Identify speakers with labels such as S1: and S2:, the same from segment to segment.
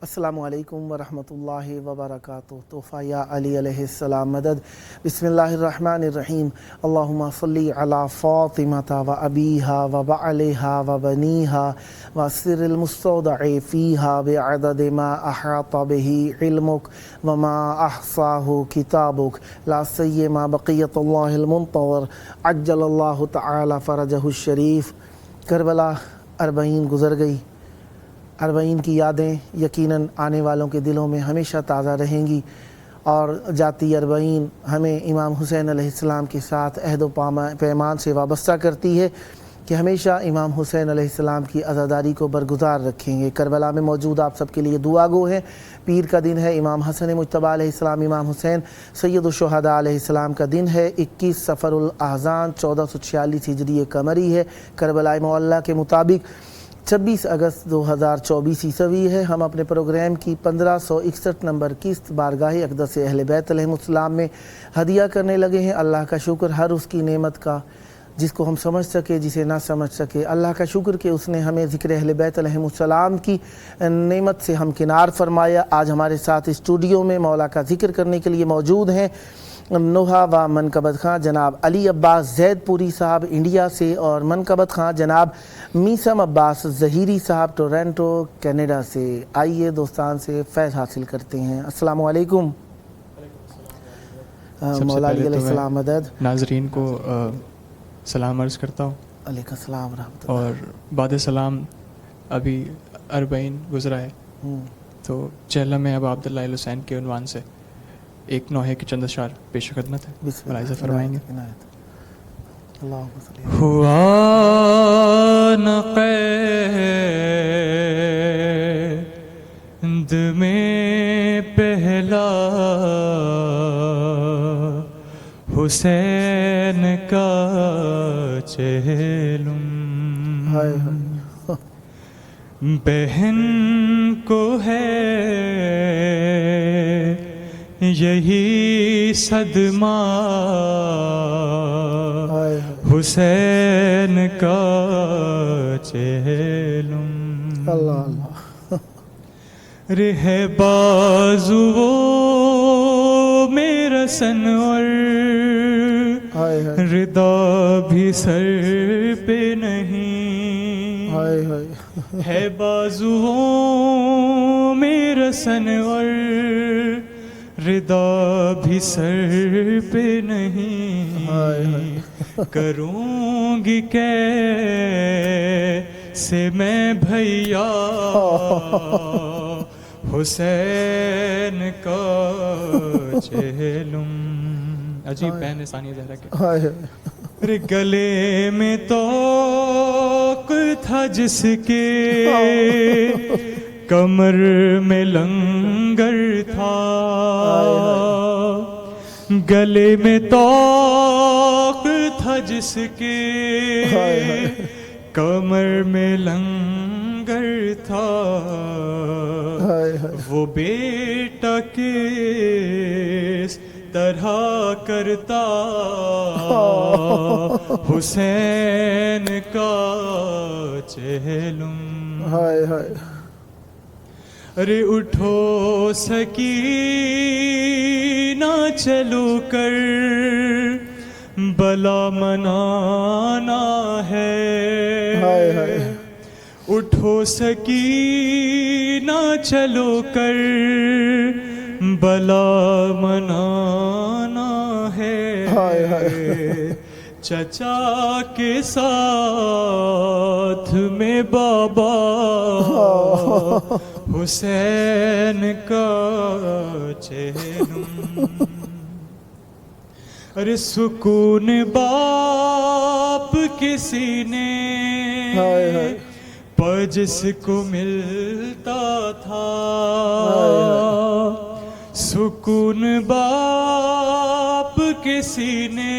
S1: السلام علیکم ورحمۃ اللہ وبرکاتہ. تحفہ یا علی علیہ السلام مدد. بسم اللہ الرحمن الرحیم. اللہم صلی علی فاطمہ و ابیہا و بعلہا و بنیہا و سر المستودع فیہا بعدد ما احاط بہ علمک وما احصاہ کتابک لا سیما بقیت اللہ المنتظر عجل اللہ تعالی فرجہ الشریف. کربلا 40 گزر گئی. 40 کی یادیں یقیناً آنے والوں کے دلوں میں ہمیشہ تازہ رہیں گی، اور جاتی 40 ہمیں امام حسین علیہ السلام کے ساتھ عہد و پیمان سے وابستہ کرتی ہے کہ ہمیشہ امام حسین علیہ السلام کی عزاداری کو برگزار رکھیں گے. کربلا میں موجود آپ سب کے لیے دعا گو ہیں. پیر کا دن ہے، امام حسن مجتبیٰ علیہ السلام، امام حسین سید الشہداء علیہ السلام کا دن ہے. 21 صفر الاحزان 1446 ہجری قمری ہے. کربلا معلیٰ کے مطابق 26 اگست 2024 عیسوی ہے. ہم اپنے پروگرام کی 1561 نمبر قسط بارگاہ اقدس اہل بیت علیہ السلام میں ہدیہ کرنے لگے ہیں. اللہ کا شکر ہر اس کی نعمت کا جس کو ہم سمجھ سکے، جسے نہ سمجھ سکے. اللہ کا شکر کہ اس نے ہمیں ذکر اہل بیت علیہ السلام کی نعمت سے ہمکنار فرمایا. آج ہمارے ساتھ اسٹوڈیو میں مولا کا ذکر کرنے کے لیے موجود ہیں نوحہ و منقبت خاں جناب علی عباس زید پوری صاحب انڈیا سے، اور منقبت خاں جناب میثم عباس ظہیری صاحب ٹورنٹو کینیڈا سے. آئیے دوستان سے فیض حاصل کرتے ہیں. السلام علیکم. مولا علی علیہ السلام مدد.
S2: ناظرین کو سلام عرض کرتا ہوں.
S1: علیکم السلام ورحمۃ اللہ.
S2: اور بعد سلام ابھی 40 گزرا ہے، تو چہلہ میں اب عبداللہ حسین کے عنوان سے ایک نوحے کی چند اشعار پیش خدمت ہے، ملاحظہ فرمائیں گے.
S3: ہوا نہ قید میں پہلا حسین کا چہلم، بہن کو ہے یہی صدمہ حسین کا چہلم. رہ بازو میرا سنور ردا بھی سر پہ نہیں، ہے بازو میرا سنور ردا بھی سر پہ نہیں، کروں گی کیسے میں بھیا حسین کا چہلم.
S2: عجیب بہن ثانیہ زہرا کے.
S3: رے گلے میں توق تھا جس کے کمر میں لنگر تھا، گلے میں توق تھا جس کے کمر میں لنگر تھا، وہ بیٹا کس طرح کرتا حسین کا چہلم. ارے اٹھو سکینہ چلو کر بلا منانا ہے، اٹھو سکینہ چلو کر بلا منانا ہے، چچا کے ساتھ میں بابا حسین کا چہلم. ارے سکون باپ کے سینے پر جس کو ملتا تھا، سکون باپ کے سینے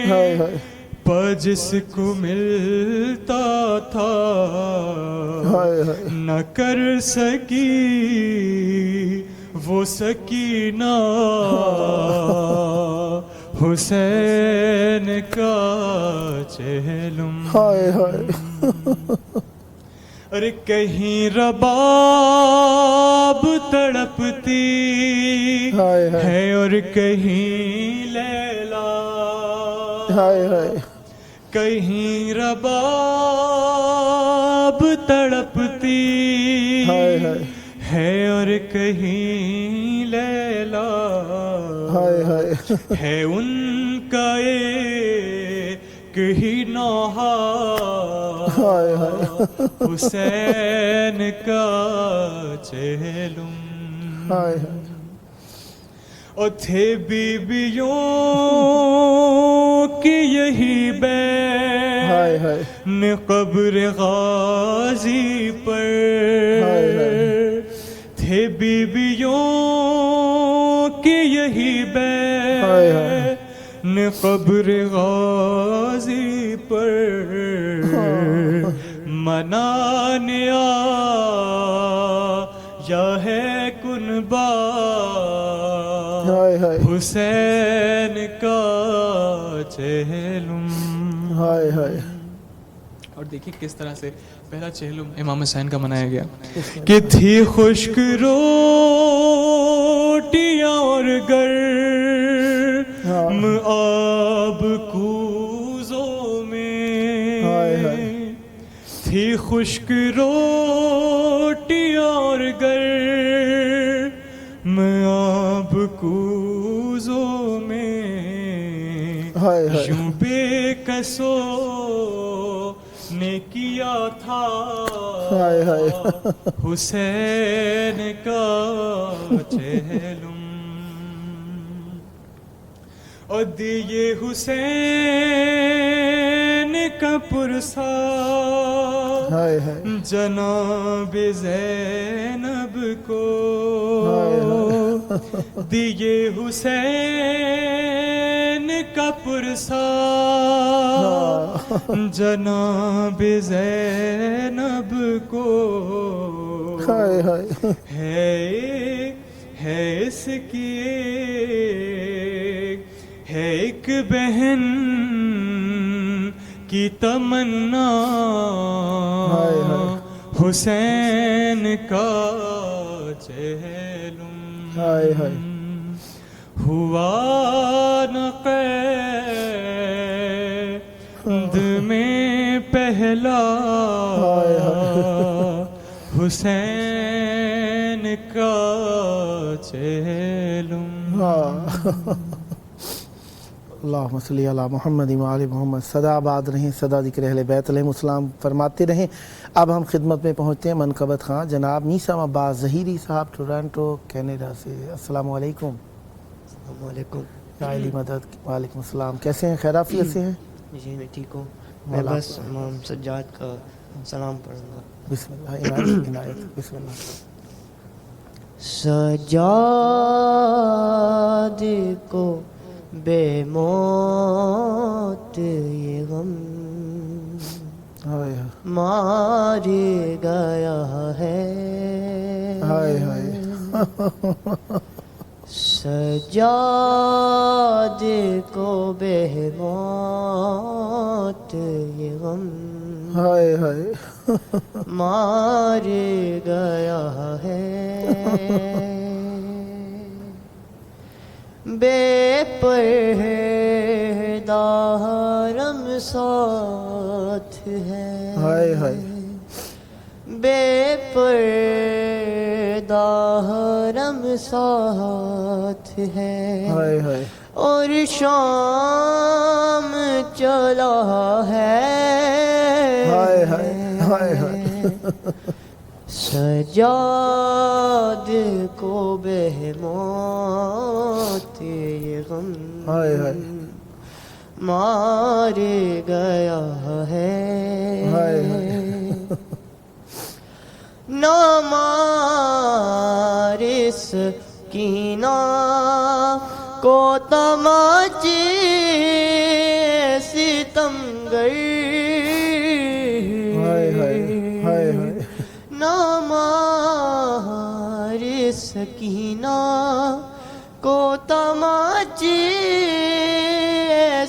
S1: ہائے ہائے
S3: پر جس کو ملتا تھا
S1: ہائے ہائے
S3: نہ کر سکی وہ سکینہ حسین کا چہلم.
S1: ہائے ہائے
S3: ارے کہیں رباب تڑپتی
S1: ہائے ہائے
S3: ہے اور کہیں لیلا.
S1: ہائے ہائے
S3: کہیں رباب تڑپتی
S1: ہائے ہائے
S3: ہے اور کہیں لیلا.
S1: ہائے ہائے
S3: ہے ان کا ایک ہی نوحہ
S1: ہائے ہائے
S3: حسین کا چہلم.
S1: ہائے ہائے
S3: اور تھے بیویوں کی یہی
S1: ہائے
S3: بیت
S1: ہائے
S3: نے قبر غازی پر.
S1: ہائے ہائے
S3: تھے بیویوں کی یہی
S1: ہائے ہائے
S3: بیت نے قبر غازی پر. منانے آیا ہے کنبہ
S1: ہائے ہائے
S3: حسین کا چہلم.
S1: ہائے ہائے
S2: اور دیکھیے کس طرح سے پہلا چہلم امام حسین کا منایا گیا.
S3: کہ تھی خشک روٹیاں اور گرم آب کوزوں
S1: ہائے
S3: میں.
S1: ہائے
S3: تھی خشک روٹیاں اور گرم آب کوزوں میں.
S1: ہائے ہائے
S3: یوں بے کسوں نے کیا تھا
S1: ہائے ہائے
S3: حسین کا چہلم. اور دیے حسین کا پرسا
S1: ہائے ہائے
S3: جناب زینب کو.
S1: ہائے
S3: دیے حسین کا پرسا جناب زینب کو.
S1: ہائے ہائے
S3: ہے اس کی ہے ایک بہن کی تمنا
S1: ہائے ہائے
S3: حسین کا چہلم.
S1: ہائے ہائے
S3: ہوا نہ قید میں پہلا
S1: ہائے
S3: حسین کا چہلم.
S1: اللہم صلی علی محمد و آل محمد. صدا آباد رہیں، صدا ذکر اہل بیت علیہ السلام فرماتے رہیں. اب ہم خدمت میں پہنچتے ہیں منقبت خان جناب میثم عباس ظہیری صاحب ٹورانٹو کینیڈا سے. السلام علیکم.
S4: السلام علیکم.
S1: یا علی مدد. وعلیکم السلام. کیسے ہیں؟ خیرافیت سے ہیں؟
S4: جی میں ٹھیک ہوں. میں بس امام سجاد کا سلام پڑھوں گا.
S1: بسم اللہ. عنایت عنایت. بسم اللہ.
S4: سجاد کو بے موت یہ غم
S1: ہائے
S4: مار گیا ہے.
S1: ہائے ہائے
S4: سجاد کو بے موت یہ غم
S1: ہائے ہائے
S4: مار گیا ہے. بے پردہ حرم ساتھ ہے.
S1: ہائے ہائے
S4: بے پردہ حرم ساتھ ہے.
S1: ہائے ہائے
S4: اور شام چلا ہے.
S1: ہائے ہائے ہائے ہائے
S4: سجاد کو بے موت یہ غم
S1: ہائے ہائے
S4: مار گیا ہے.
S1: ہائے ہائے
S4: نہ مارس سکینہ کو تماچے ستمگر نامار سکینہ کو تماچے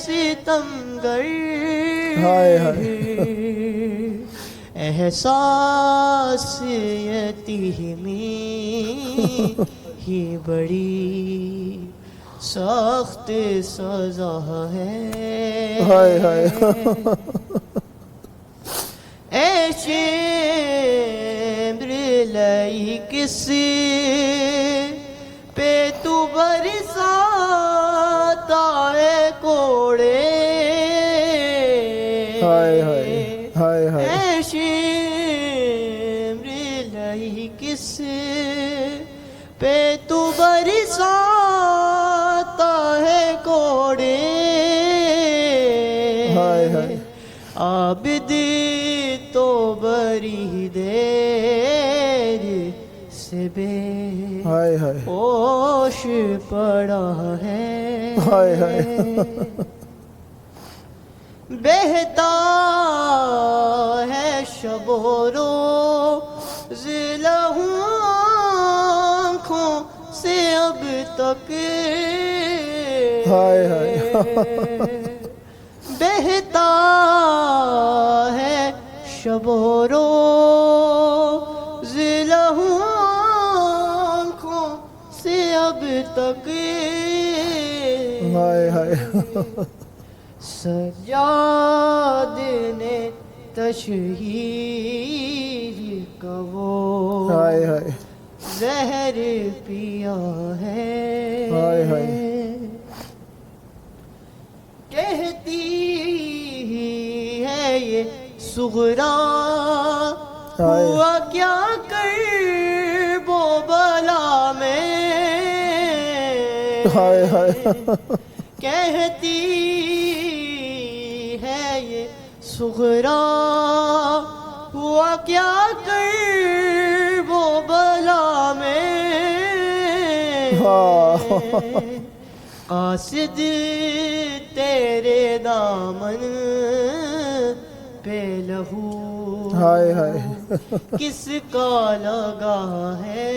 S4: ستمگر احساس یتیمی ہی بڑی سخت سزا ہے اے شمر لئی کسی پہ تو برساتا ہے کوڑے اے شمر لئی کسی پہ تو برساتا ہے کوڑے عابد تو بری دیر سے بے ہوش پڑا ہے بہتا ہے شب و روز لہو آنکھوں سے اب تک بہتا ہے شب و روز لہو آنکھوں سے اب تک سجاد نے تشہیر کا وہ زہر پیا ہے کہتی ہے یہ صغرا ہوا کیا کرب و بلا میں کہتی ہے یہ صغرا ہوا کیا کرب و بلا میں قاصد تیرے دامن پہ لہو کس کا لگا ہے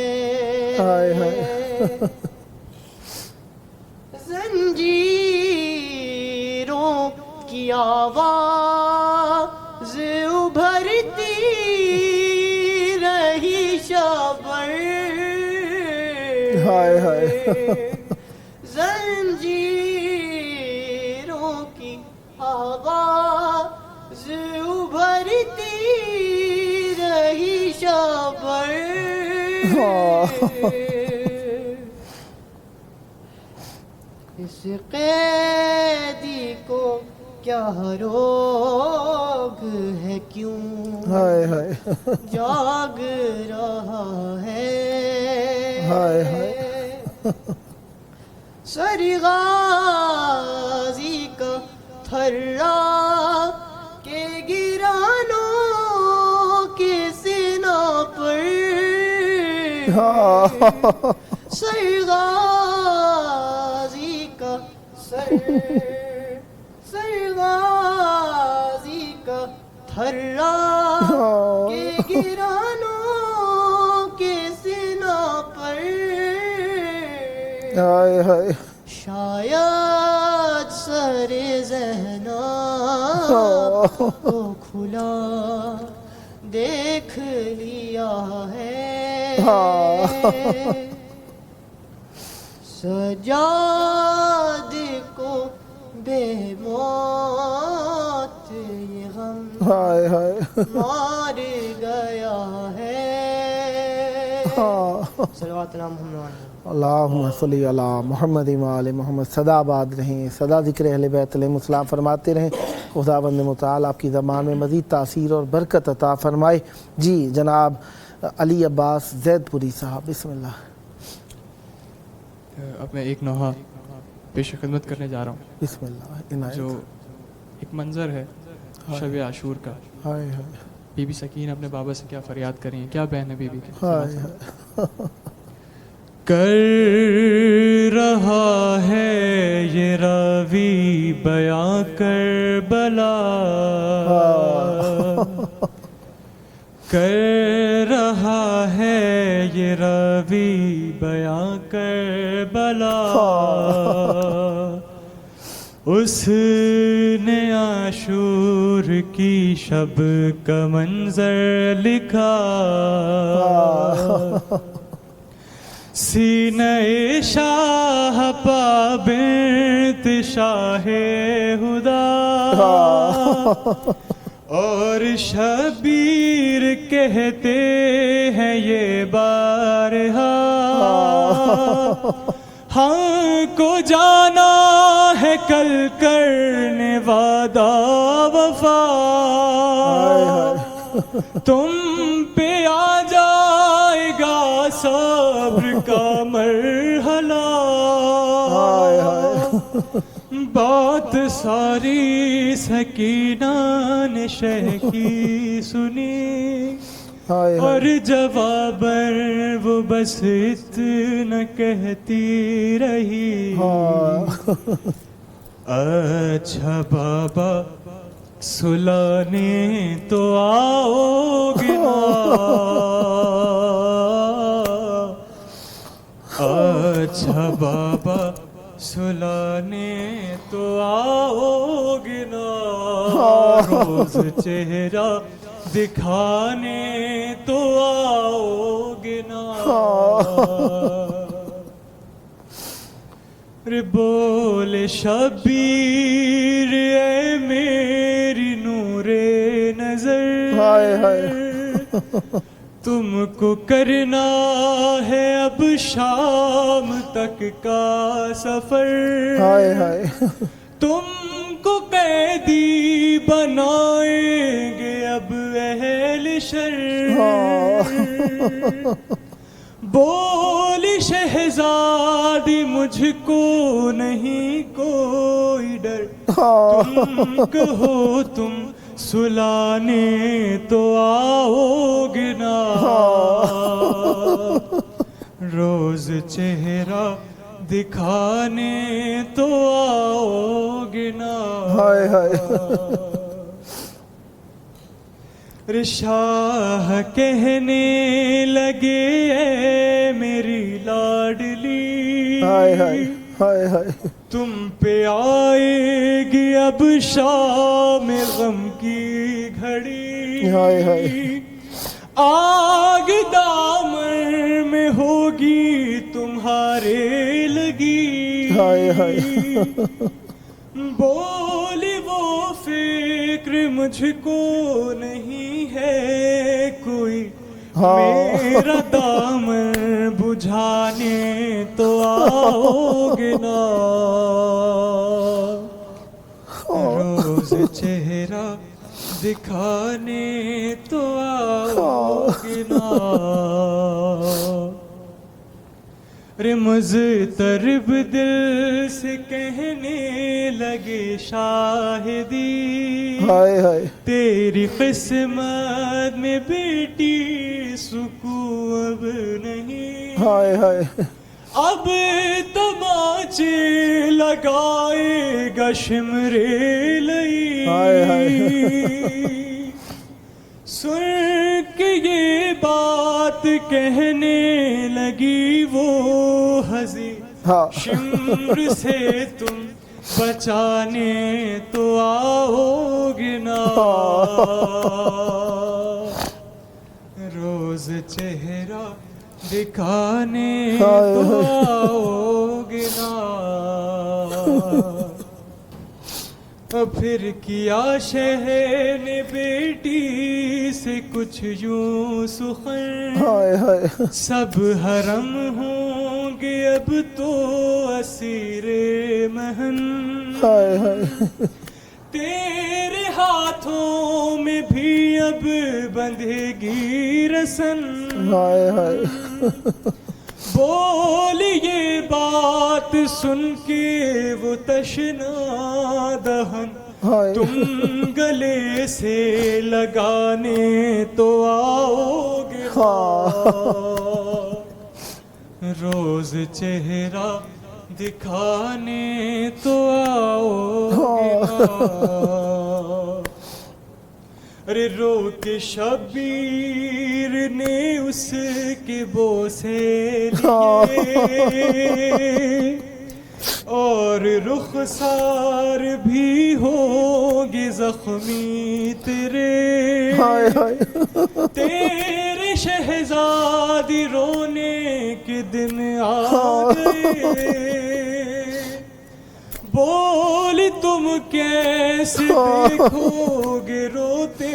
S4: زنجیروں کی آواز ابھرتی رہی شبر زنجیروں کی آواز ابھرتی رہی شبر اس قیدی کو کیا روگ ہے کیوں جاگ رہا ہے سرغازی کا تھرا کے گرانوں کے سینہ پر سرغازی کا سرغازی کا تھرا کے گرانوں کے سینہ پر شاید سر ذہناب کو کھلا دیکھ لیا ہے سجاد کو بے موت یہ غم مار گیا ہے صلوات اللہ محمد
S1: اللہم صلی علی محمد و آل محمد. صدا آباد رہیں, صدا ذکر اہل بیت علیہ السلام فرماتے رہیں. خداوند متعال آپ کی زبان میں مزید تاثیر اور برکت عطا فرمائے. جی جناب علی عباس زید پوری صاحب, بسم اللہ.
S2: اب میں ایک نوحہ پیش خدمت کرنے جا رہا ہوں.
S1: بسم اللہ.
S2: جو ایک منظر ہے شب عاشور کا. بی بی سکین اپنے بابا سے کیا فریاد کر رہی ہیں, کیا بہن ہے بی بی کی.
S3: کر رہا ہے یہ راوی بیاں کربلا، کر رہا ہے یہ راوی بیاں کربلا، اس نے عاشور کی شب کا منظر لکھا، سینہ شاہ پا بنت شاہ ہدا، اور شبیر کہتے ہیں یہ بارہا، ہم کو جانا ہے کل کرنے وعدہ وفا، تم پہ آ جائے گا صبر کا مرحلہ، بات ساری سکینہ نے شہ کی سنی، اور جواباً وہ بس اتنا کہتی رہی، اچھا بابا سلانے تو آؤ گے نا، اچھا بابا سلانے تو آؤ گے نا، روز چہرہ دکھانے تو آؤ گے نا، رے بول شبیر اے میری نور نظر، تم کو کرنا ہے اب شام تک کا سفر، تم کو قیدی بنائیں گے اب اہل شر، بولی شہزادی مجھ کو نہیں کوئی ڈر، تم کہو تم سلانے تو آؤ گے نا، روز چہرہ دکھانے تو آؤ گے نا، شاہ کہنے لگے اے میری لاڈلی، تم پہ آئے گی اب شام غم کی گھڑی، آگ دامن میں ہوگی تمہارے لگی، بولی وہ فکر مجھ کو نہیں ہے کوئی، میرا دامن بجھانے تو آؤ گے نا، روز چہرہ دکھانے تو آؤ گے نا، رے مضطرب دل سے کہنے لگے شاہدی، تیری قسمت میں بیٹی سکون اب نہیں، اب تماچے لگائے گا شمرے لئی، سن کے یہ بات کہنے لگی وہ ہنسی، شمر سے تم بچانے تو آؤ گے نا، روز چہرہ دکھانے تو آؤ گے نا، پھر کیا شہر نے بیٹی سے کچھ یوں سخن، سب حرم ہوں گے اب تو اسیر مہن، تیرے ہاتھوں میں بھی اب بندھے گی رسن، بولی یہ بات سن کے وہ تشنا دہن، تم گلے سے لگانے تو آؤ گے، روز چہرہ دکھانے تو آؤ گے نا. ارے رو کے شبیر نے اس کے بوسے لیے اور رخسار بھی ہوگے زخمی تیرے. تیرے شہزادی رونے کے دن آ گئے. بولی تم کیسے دیکھو گے روتے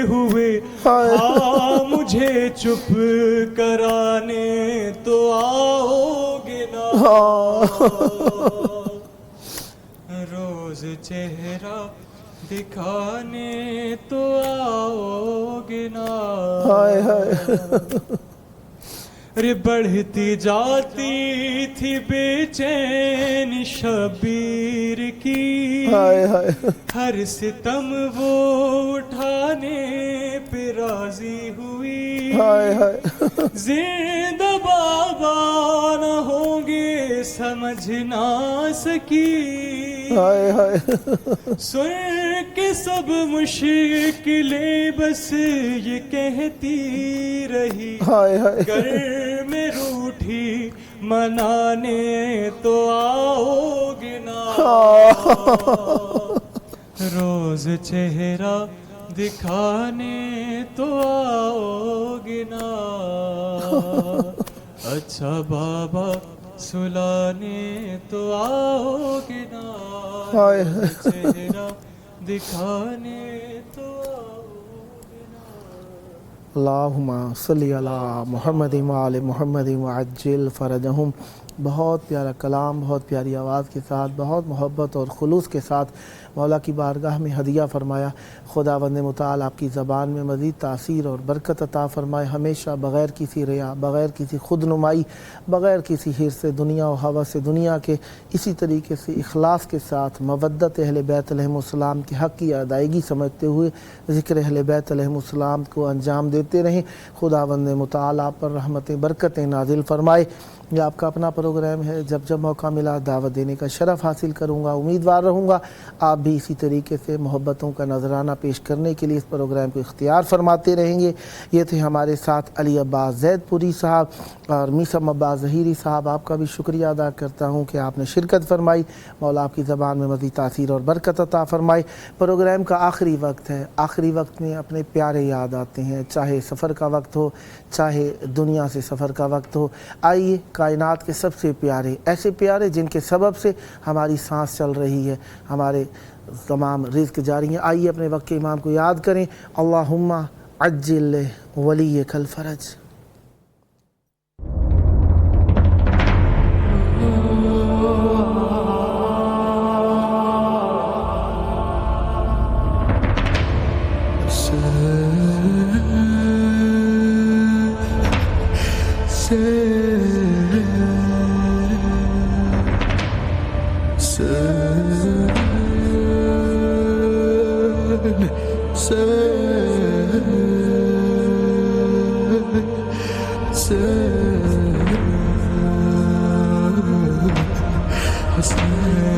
S3: ہوئے. ہاں مجھے چپ کرانے تو آؤ گے نا. روز چہرہ دکھانے تو آؤ گے نا. ارے بڑھتی جاتی تھی بے چین شبیر کی. ہر ستم وہ اٹھانے پہ راضی ہوئی. زندہ بابا نہ ہوں گے سمجھ نہ سکی. سن کے سب مشکلیں بس یہ کہتی رہی. گر میں روٹھی منانے تو آؤ گے نا. روز چہرہ دکھانے تو آؤ گے نا. اچھا بابا سلانے تو آؤ گے نا. چہرہ دکھانے تو آؤ گے نا.
S1: اللہم صلی علی محمد وآل محمد وعجل فرجہم. بہت پیارا کلام، بہت پیاری آواز کے ساتھ، بہت محبت اور خلوص کے ساتھ مولا کی بارگاہ میں ہدیہ فرمایا. خداوند متعال آپ کی زبان میں مزید تاثیر اور برکت عطا فرمائے. ہمیشہ بغیر کسی ریا، بغیر کسی خود نمائی، بغیر کسی حرص دنیا و ہوس دنیا کے، اسی طریقے سے اخلاص کے ساتھ مودت اہل بیت علیہم السلام کے حق کی ادائیگی سمجھتے ہوئے ذکر اہل بیت علیہم السلام کو انجام دیتے رہیں. خداوند متعال آپ پر رحمتیں برکتیں نازل فرمائے. یہ آپ کا اپنا پروگرام ہے، جب جب موقع ملا دعوت دینے کا شرف حاصل کروں گا. امیدوار رہوں گا آپ بھی اسی طریقے سے محبتوں کا نذرانہ پیش کرنے کے لیے اس پروگرام کو اختیار فرماتے رہیں گے. یہ تھے ہمارے ساتھ علی عباس زید پوری صاحب اور میثم عباس ظہیری صاحب. آپ کا بھی شکریہ ادا کرتا ہوں کہ آپ نے شرکت فرمائی. مولا آپ کی زبان میں مزید تاثیر اور برکت عطا فرمائے. پروگرام کا آخری وقت ہے. آخری وقت میں اپنے پیارے یاد آتے ہیں، چاہے سفر کا وقت ہو، چاہے دنیا سے سفر کا وقت ہو. آئیے کائنات کے سب سے پیارے، ایسے پیارے جن کے سبب سے ہماری سانس چل رہی ہے، ہمارے تمام رزق جاری ہیں. آئیے اپنے وقت کے امام کو یاد کریں. اللہم عجل ولیک الفرج.
S3: حسین